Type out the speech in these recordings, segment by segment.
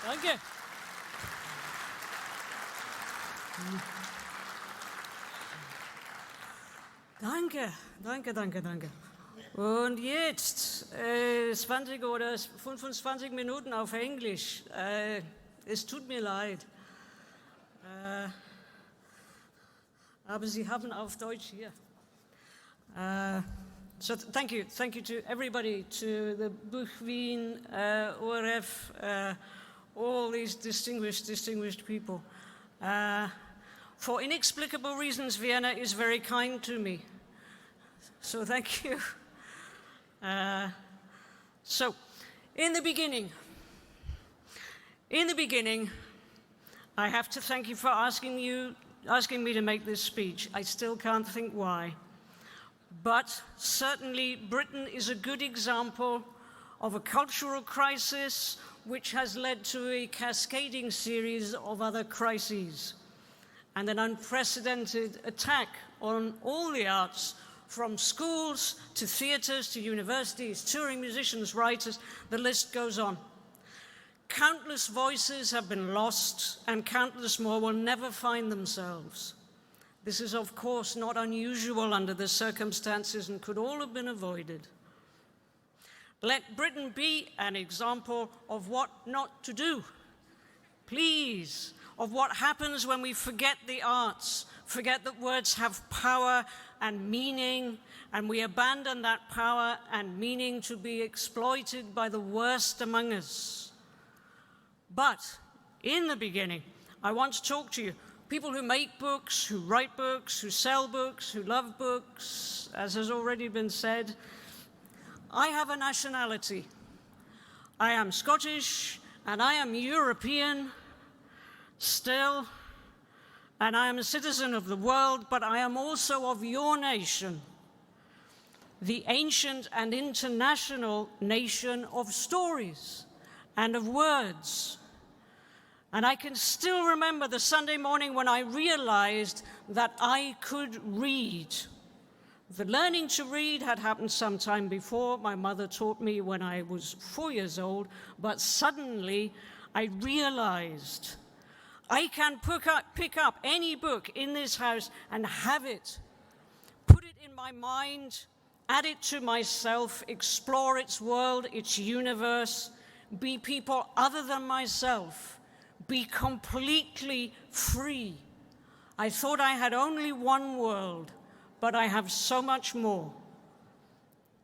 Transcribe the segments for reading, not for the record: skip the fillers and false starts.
Danke. Danke. Und jetzt 20 oder 25 Minuten auf Englisch. Es tut mir leid. Aber Sie haben auf Deutsch hier. So thank you to everybody, to the Buch Wien, ORF, all these distinguished people. For inexplicable reasons, Vienna is very kind to me. So thank you. So, in the beginning, I have to thank you for asking me to make this speech. I still can't think why. But certainly Britain is a good example of a cultural crisis which has led to a cascading series of other crises and an unprecedented attack on all the arts, from schools to theatres to universities, touring musicians, writers, the list goes on. Countless voices have been lost and countless more will never find themselves. This is, of course, not unusual under the circumstances and could all have been avoided. Let Britain be an example of what not to do. Please, of what happens when we forget the arts, forget that words have power and meaning, and we abandon that power and meaning to be exploited by the worst among us. But in the beginning, I want to talk to you, people who make books, who write books, who sell books, who love books, as has already been said. I have a nationality. I am Scottish and I am European still, and I am a citizen of the world, but I am also of your nation, the ancient and international nation of stories and of words. And I can still remember the Sunday morning when I realized that I could read. The learning to read had happened some time before. My mother taught me when I was 4 years old, but suddenly I realized I can pick up any book in this house and have it, put it in my mind, add it to myself, explore its world, its universe, be people other than myself, be completely free. I thought I had only one world, but I have so much more.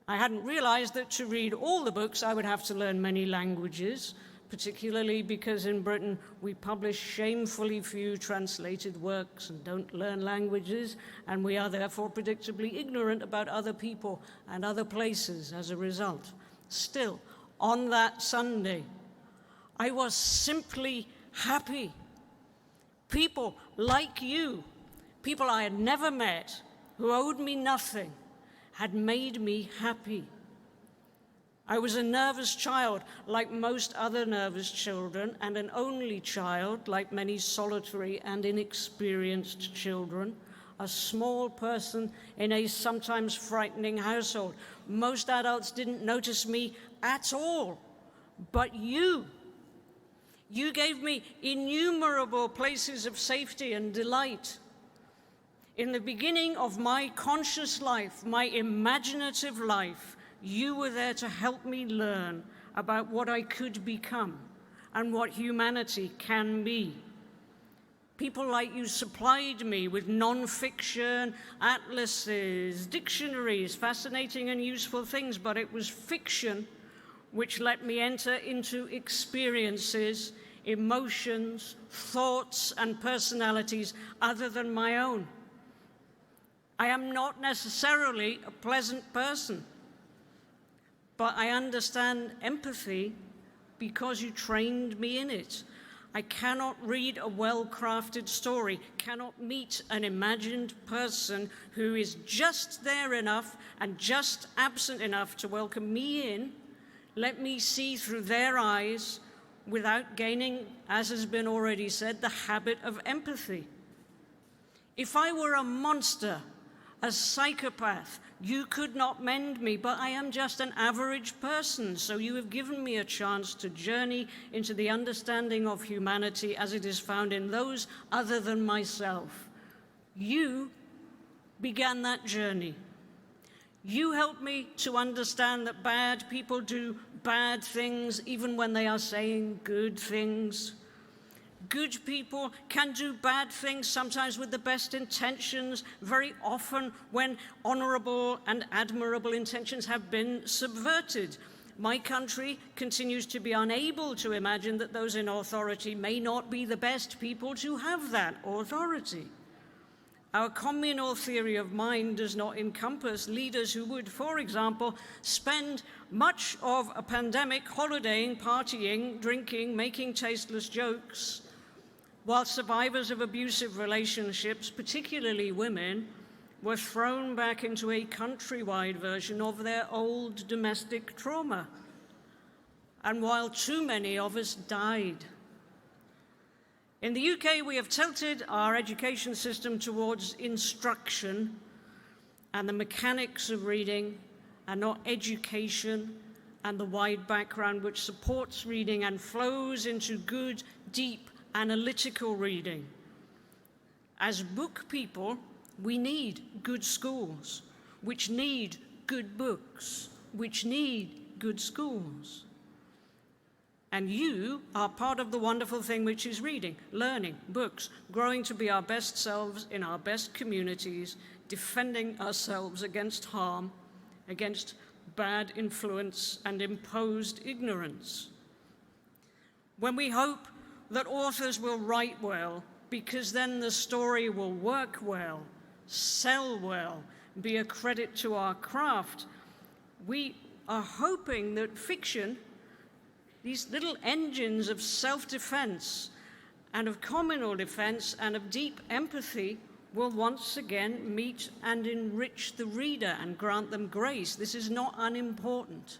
I hadn't realized that to read all the books, I would have to learn many languages, particularly because in Britain we publish shamefully few translated works and don't learn languages, and we are therefore predictably ignorant about other people and other places as a result. Still, on that Sunday, I was simply happy. People like you, people I had never met, who owed me nothing, had made me happy. I was a nervous child, like most other nervous children, and an only child, like many solitary and inexperienced children, a small person in a sometimes frightening household. Most adults didn't notice me at all, but you gave me innumerable places of safety and delight. In the beginning of my conscious life, my imaginative life, you were there to help me learn about what I could become and what humanity can be. People like you supplied me with non-fiction, atlases, dictionaries, fascinating and useful things, but it was fiction which let me enter into experiences, emotions, thoughts, and personalities other than my own. I am not necessarily a pleasant person, but I understand empathy because you trained me in it. I cannot read a well-crafted story, cannot meet an imagined person who is just there enough and just absent enough to welcome me in, let me see through their eyes without gaining, as has been already said, the habit of empathy. If I were a monster, a psychopath. You could not mend me, but I am just an average person, so you have given me a chance to journey into the understanding of humanity as it is found in those other than myself. You began that journey. You helped me to understand that bad people do bad things even when they are saying good things. Good people can do bad things, sometimes with the best intentions, very often when honorable and admirable intentions have been subverted. My country continues to be unable to imagine that those in authority may not be the best people to have that authority. Our communal theory of mind does not encompass leaders who would, for example, spend much of a pandemic holidaying, partying, drinking, making tasteless jokes, while survivors of abusive relationships, particularly women, were thrown back into a countrywide version of their old domestic trauma, and while too many of us died. In the UK, we have tilted our education system towards instruction and the mechanics of reading, and not education and the wide background which supports reading and flows into good, deep, analytical reading. As book people, we need good schools, which need good books, which need good schools. And you are part of the wonderful thing which is reading, learning, books, growing to be our best selves in our best communities, defending ourselves against harm, against bad influence and imposed ignorance. When we hope that authors will write well, because then the story will work well, sell well, be a credit to our craft, we are hoping that fiction, these little engines of self-defense and of communal defense and of deep empathy, will once again meet and enrich the reader and grant them grace. This is not unimportant.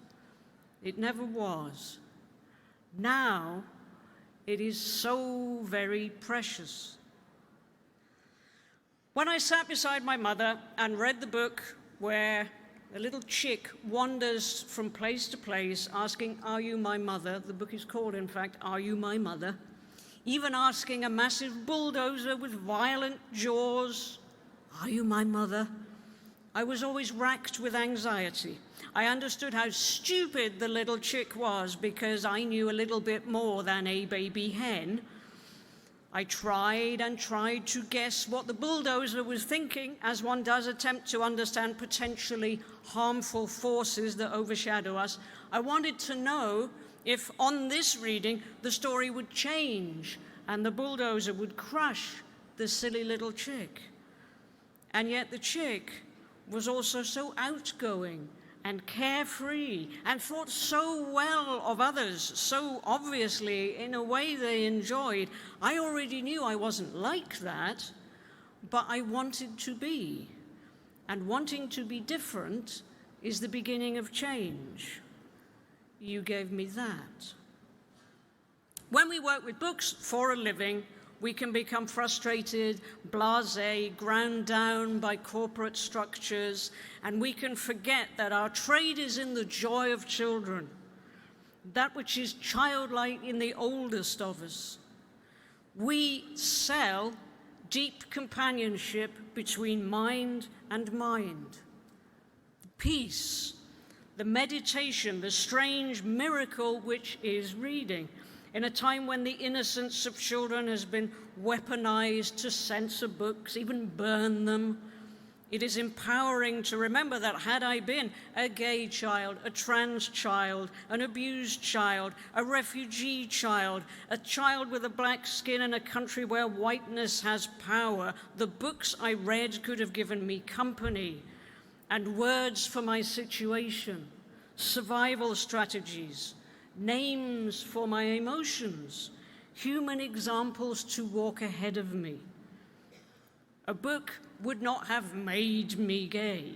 It never was. Now, it is so very precious. When I sat beside my mother and read the book where a little chick wanders from place to place asking, "Are you my mother?" The book is called, in fact, "Are You My Mother?" Even asking a massive bulldozer with violent jaws, "Are you my mother?" I was always racked with anxiety. I understood how stupid the little chick was because I knew a little bit more than a baby hen. I tried and tried to guess what the bulldozer was thinking, as one does attempt to understand potentially harmful forces that overshadow us. I wanted to know if on this reading the story would change and the bulldozer would crush the silly little chick. And yet the chick was also so outgoing and carefree and thought so well of others, so obviously in a way they enjoyed. I already knew I wasn't like that, but I wanted to be. And wanting to be different is the beginning of change. You gave me that. When we work with books for a living, we can become frustrated, blasé, ground down by corporate structures, and we can forget that our trade is in the joy of children, that which is childlike in the oldest of us. We sell deep companionship between mind and mind. Peace, the meditation, the strange miracle which is reading. In a time when the innocence of children has been weaponized to censor books, even burn them, it is empowering to remember that had I been a gay child, a trans child, an abused child, a refugee child, a child with a black skin in a country where whiteness has power, the books I read could have given me company and words for my situation, survival strategies, names for my emotions, human examples to walk ahead of me. A book would not have made me gay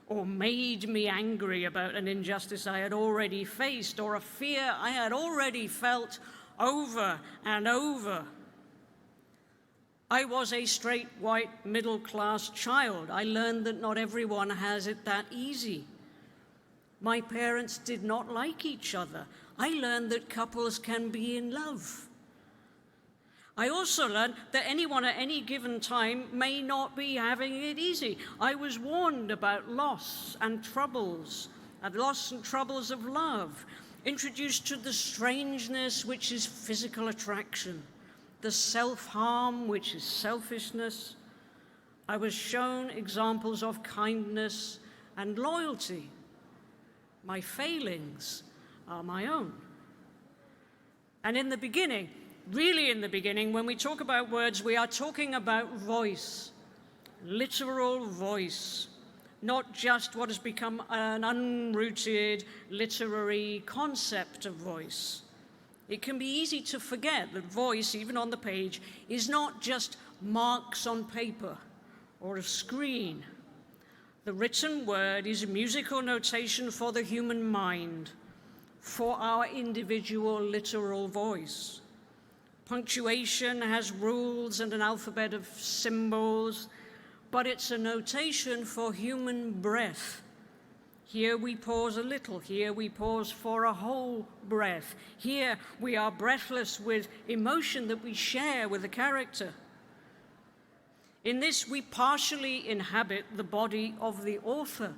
or made me angry about an injustice I had already faced or a fear I had already felt over and over. I was a straight, white, middle-class child. I learned that not everyone has it that easy. My parents did not like each other. I learned that couples can be in love. I also learned that anyone at any given time may not be having it easy. I was warned about loss and troubles of love, introduced to the strangeness which is physical attraction, the self-harm which is selfishness. I was shown examples of kindness and loyalty. My failings are my own. And in the beginning, really in the beginning, when we talk about words, we are talking about voice, literal voice, not just what has become an unrooted literary concept of voice. It can be easy to forget that voice, even on the page, is not just marks on paper or a screen. The written word is musical notation for the human mind, for our individual literal voice. Punctuation has rules and an alphabet of symbols, but it's a notation for human breath. Here we pause a little, here we pause for a whole breath. Here we are breathless with emotion that we share with the character. In this, we partially inhabit the body of the author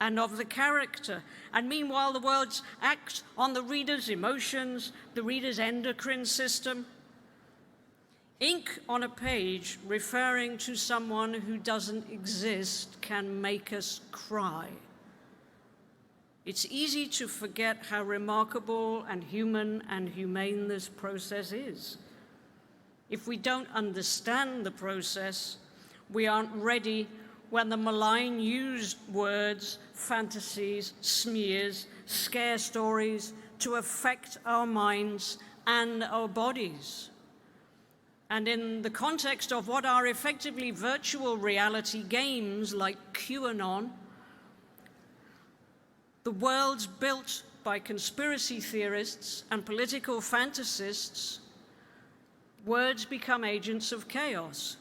and of the character. And meanwhile, the words act on the reader's emotions, the reader's endocrine system. Ink on a page referring to someone who doesn't exist can make us cry. It's easy to forget how remarkable and human and humane this process is. If we don't understand the process, we aren't ready when the malign used words, fantasies, smears, scare stories to affect our minds and our bodies. And in the context of what are effectively virtual reality games like QAnon, the worlds built by conspiracy theorists and political fantasists, words become agents of chaos.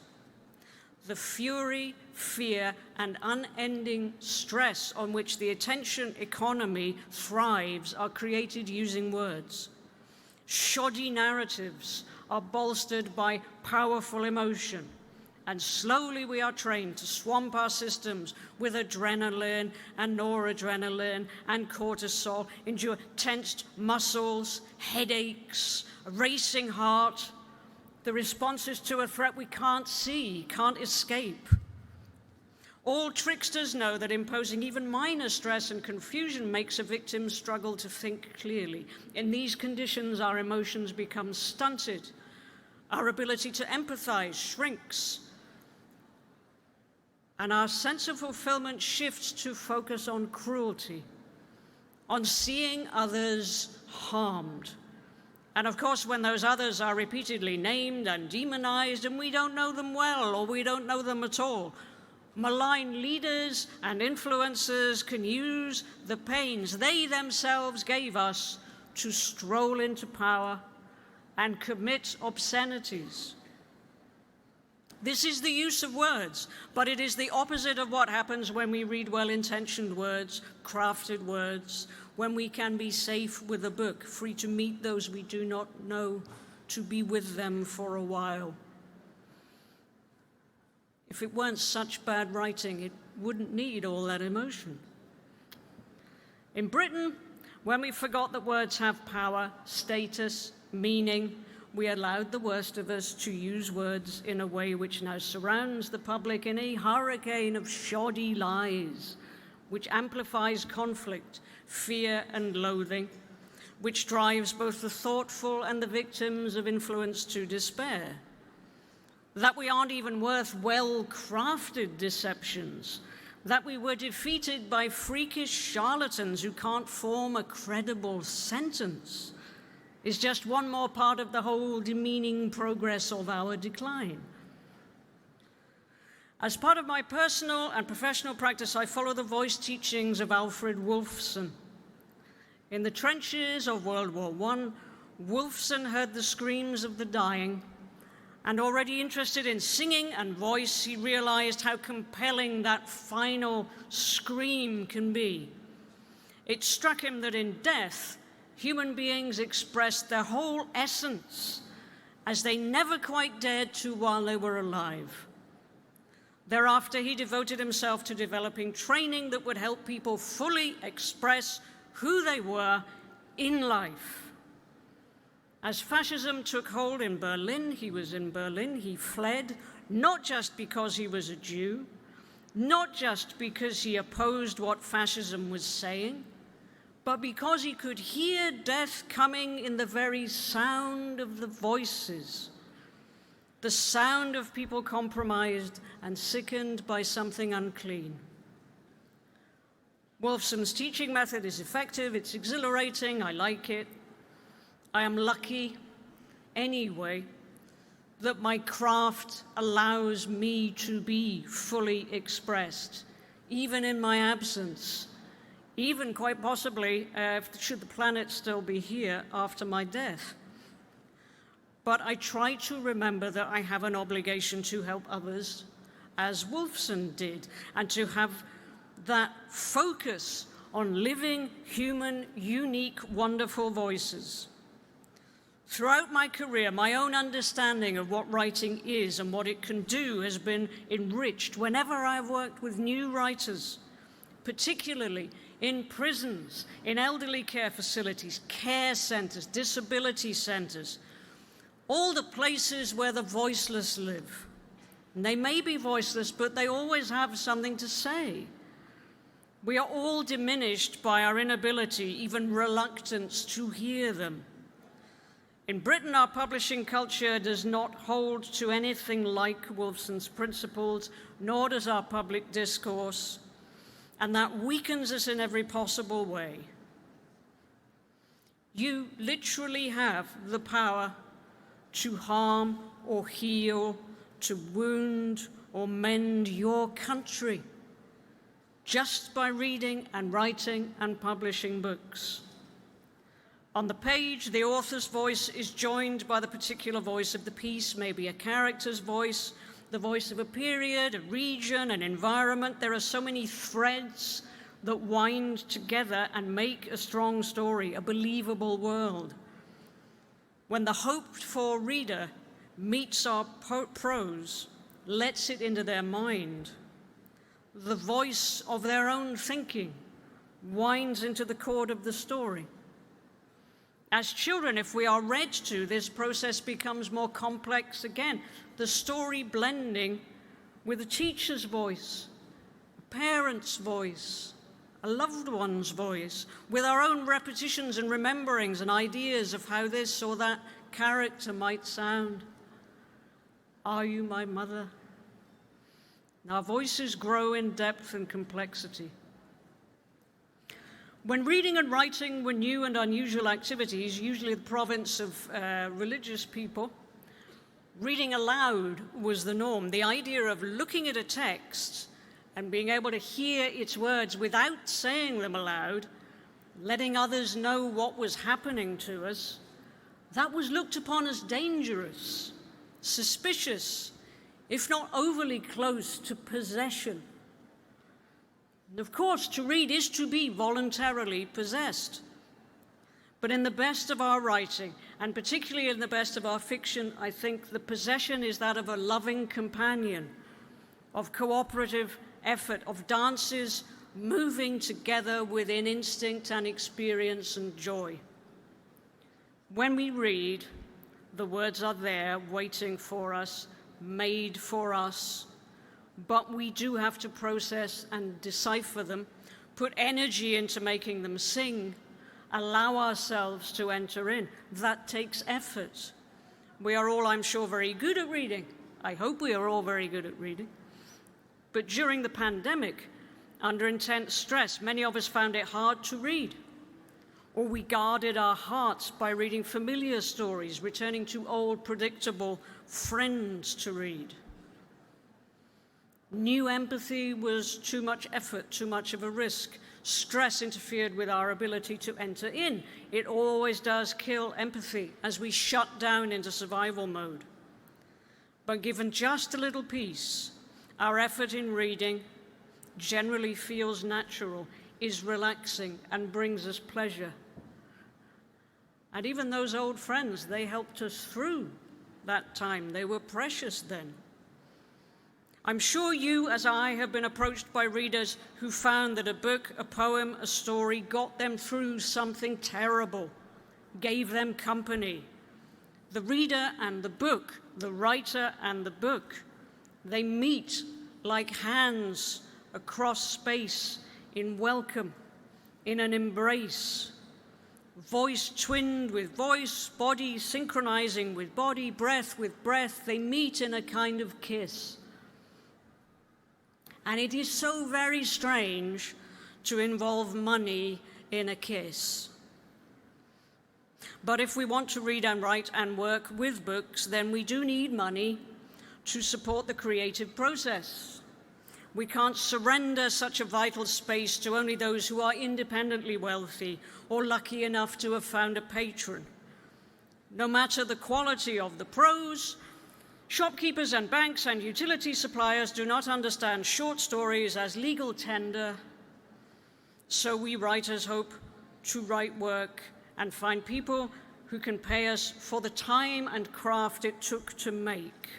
The fury, fear, and unending stress on which the attention economy thrives are created using words. Shoddy narratives are bolstered by powerful emotion, and slowly we are trained to swamp our systems with adrenaline and noradrenaline and cortisol, endure tensed muscles, headaches, a racing heart, the responses to a threat we can't see, can't escape. All tricksters know that imposing even minor stress and confusion makes a victim struggle to think clearly. In these conditions, our emotions become stunted. Our ability to empathize shrinks. And our sense of fulfillment shifts to focus on cruelty, on seeing others harmed. And of course, when those others are repeatedly named and demonized and we don't know them well or we don't know them at all, malign leaders and influencers can use the pains they themselves gave us to stroll into power and commit obscenities. This is the use of words, but it is the opposite of what happens when we read well-intentioned words, crafted words, when we can be safe with a book, free to meet those we do not know, to be with them for a while. If it weren't such bad writing, it wouldn't need all that emotion. In Britain, when we forgot that words have power, status, meaning, we allowed the worst of us to use words in a way which now surrounds the public in a hurricane of shoddy lies, which amplifies conflict, fear, and loathing, which drives both the thoughtful and the victims of influence to despair. That we aren't even worth well-crafted deceptions, that we were defeated by freakish charlatans who can't form a credible sentence, is just one more part of the whole demeaning progress of our decline. As part of my personal and professional practice, I follow the voice teachings of Alfred Wolfson. In the trenches of World War I, Wolfson heard the screams of the dying And already interested in singing and voice, he realized how compelling that final scream can be. It struck him that in death, human beings expressed their whole essence as they never quite dared to while they were alive. Thereafter, he devoted himself to developing training that would help people fully express who they were in life. As fascism took hold in Berlin, he was in Berlin, he fled, not just because he was a Jew, not just because he opposed what fascism was saying, but because he could hear death coming in the very sound of the voices, the sound of people compromised and sickened by something unclean. Wolfson's teaching method is effective, it's exhilarating, I like it. I am lucky, anyway, that my craft allows me to be fully expressed, even in my absence, even quite possibly, should the planet still be here after my death. But I try to remember that I have an obligation to help others, as Wolfson did, and to have that focus on living, human, unique, wonderful voices. Throughout my career, my own understanding of what writing is and what it can do has been enriched whenever I've worked with new writers, particularly in prisons, in elderly care facilities, care centers, disability centers, all the places where the voiceless live. And they may be voiceless, but they always have something to say. We are all diminished by our inability, even reluctance to hear them. In Britain, our publishing culture does not hold to anything like Wolfson's principles, nor does our public discourse, and that weakens us in every possible way. You literally have the power to harm or heal, to wound or mend your country, just by reading and writing and publishing books. On the page, the author's voice is joined by the particular voice of the piece, maybe a character's voice, the voice of a period, a region, an environment. There are so many threads that wind together and make a strong story, a believable world. When the hoped-for reader meets our prose, lets it into their mind, the voice of their own thinking winds into the chord of the story. As children, if we are read to, this process becomes more complex again. The story blending with a teacher's voice, a parent's voice, a loved one's voice, with our own repetitions and rememberings and ideas of how this or that character might sound. Are you my mother? Our voices grow in depth and complexity. When reading and writing were new and unusual activities, usually the province of religious people, reading aloud was the norm. The idea of looking at a text and being able to hear its words without saying them aloud, letting others know what was happening to us, that was looked upon as dangerous, suspicious, if not overly close to possession. And of course, to read is to be voluntarily possessed. But in the best of our writing, and particularly in the best of our fiction, I think the possession is that of a loving companion, of cooperative effort, of dances moving together within instinct and experience and joy. When we read, the words are there waiting for us, made for us, but we do have to process and decipher them, put energy into making them sing, allow ourselves to enter in. That takes effort. We are all, I'm sure, very good at reading. I hope we are all very good at reading. But during the pandemic, under intense stress, many of us found it hard to read. Or we guarded our hearts by reading familiar stories, returning to old, predictable friends to read. New empathy was too much effort, too much of a risk. Stress interfered with our ability to enter in. It always does kill empathy as we shut down into survival mode. But given just a little peace, our effort in reading generally feels natural, is relaxing, and brings us pleasure. And even those old friends, they helped us through that time. They were precious then. I'm sure you, as I, have been approached by readers who found that a book, a poem, a story got them through something terrible, gave them company. The reader and the book, the writer and the book, they meet like hands across space in welcome, in an embrace. Voice twinned with voice, body synchronizing with body, breath with breath, they meet in a kind of kiss. And it is so very strange to involve money in a kiss. But if we want to read and write and work with books, then we do need money to support the creative process. We can't surrender such a vital space to only those who are independently wealthy or lucky enough to have found a patron. No matter the quality of the prose, shopkeepers and banks and utility suppliers do not understand short stories as legal tender, so we writers hope to write work and find people who can pay us for the time and craft it took to make.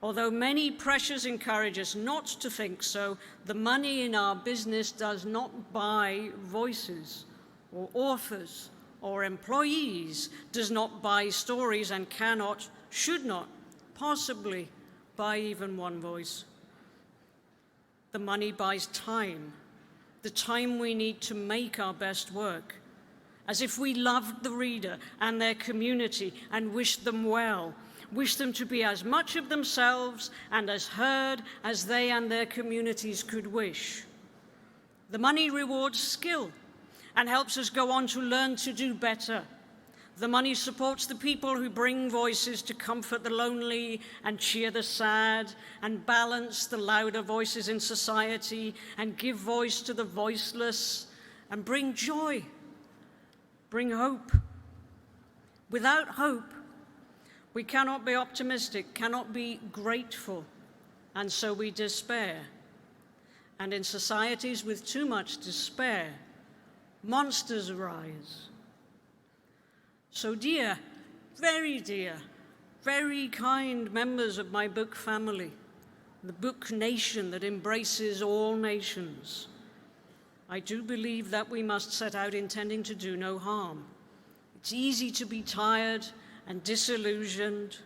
Although many pressures encourage us not to think so, the money in our business does not buy voices or authors or employees, does not buy stories, and cannot, should not, possibly buy even one voice. The money buys time, the time we need to make our best work, as if we loved the reader and their community and wished them well, wish them to be as much of themselves and as heard as they and their communities could wish. The money rewards skill and helps us go on to learn to do better. The money supports the people who bring voices to comfort the lonely and cheer the sad and balance the louder voices in society and give voice to the voiceless and bring joy, bring hope. Without hope, we cannot be optimistic, cannot be grateful, and so we despair. And in societies with too much despair, monsters arise. So dear, very kind members of my book family, the book nation that embraces all nations, I do believe that we must set out intending to do no harm. It's easy to be tired and disillusioned,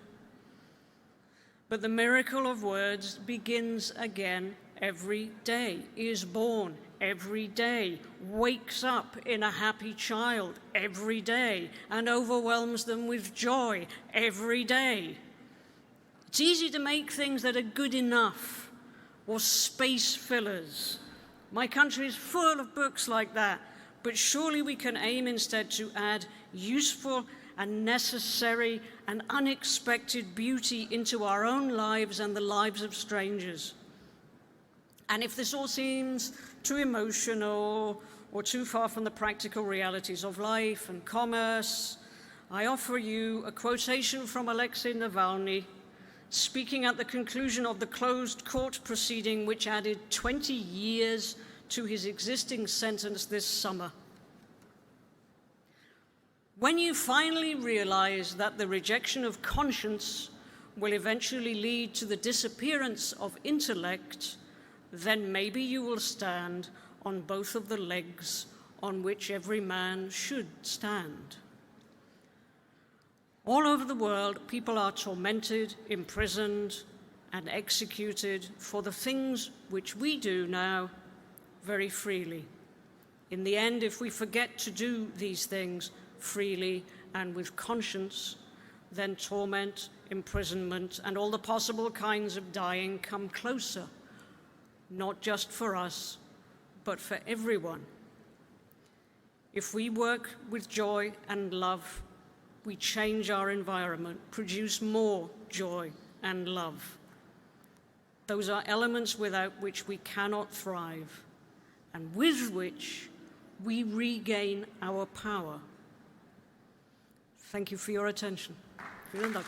but the miracle of words begins again every day, is born every day, wakes up in a happy child every day, and overwhelms them with joy every day. It's easy to make things that are good enough or space fillers. My country is full of books like that, but surely we can aim instead to add useful and necessary and unexpected beauty into our own lives and the lives of strangers. And if this all seems too emotional or too far from the practical realities of life and commerce, I offer you a quotation from Alexei Navalny, speaking at the conclusion of the closed court proceeding which added 20 years to his existing sentence this summer. When you finally realize that the rejection of conscience will eventually lead to the disappearance of intellect, then maybe you will stand on both of the legs on which every man should stand. All over the world, people are tormented, imprisoned, and executed for the things which we do now very freely. In the end, if we forget to do these things freely and with conscience, then torment, imprisonment, and all the possible kinds of dying come closer, not just for us, but for everyone. If we work with joy and love, we change our environment, produce more joy and love. Those are elements without which we cannot thrive, and with which we regain our power. Thank you for your attention. Vielen Dank.